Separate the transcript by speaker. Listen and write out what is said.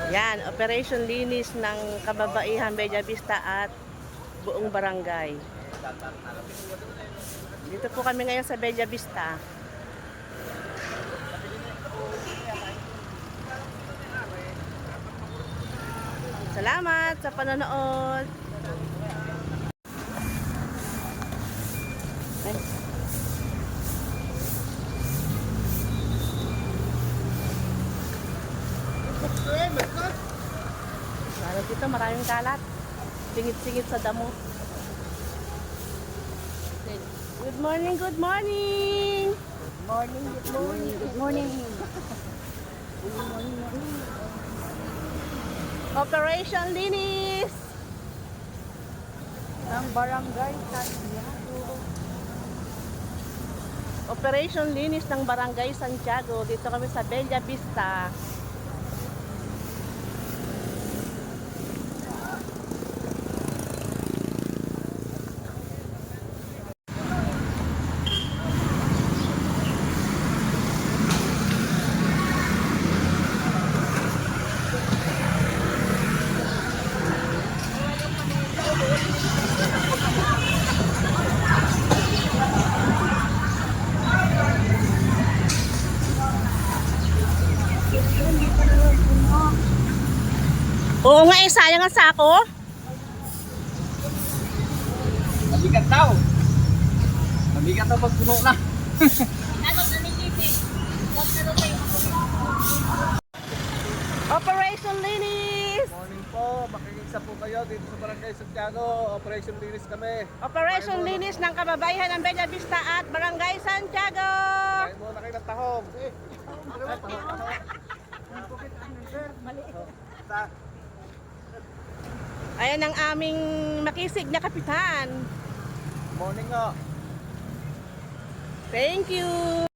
Speaker 1: Yan, operation linis ng Kababaihan, Bella Vista at buong barangay. Dito po kami ngayon sa Bella Vista. Salamat sa panonood. Ay. Lalo dito maraming kalat. Singit-singit sa damo. Good morning, good morning.
Speaker 2: Good morning, good morning, good morning. Good morning.
Speaker 1: Operation linis
Speaker 2: Ang barangay Santiago.
Speaker 1: Operation linis ng Barangay Santiago. Dito kami sa Bella Vista. Oo nga eh, sayang ang sako.
Speaker 3: Mabigat daw. Mabigat daw pag puno na.
Speaker 1: Operation linis.
Speaker 3: Morning po, makikisa po kayo dito sa Barangay Santiago. Operation linis kami.
Speaker 1: Operation linis ng Kababaihan ng Bella Vista at Barangay Santiago.
Speaker 3: Kain muna kayo ng tahong.
Speaker 1: Ayan ang aming makisig na kapitan.
Speaker 3: Morning nga.
Speaker 1: Thank you.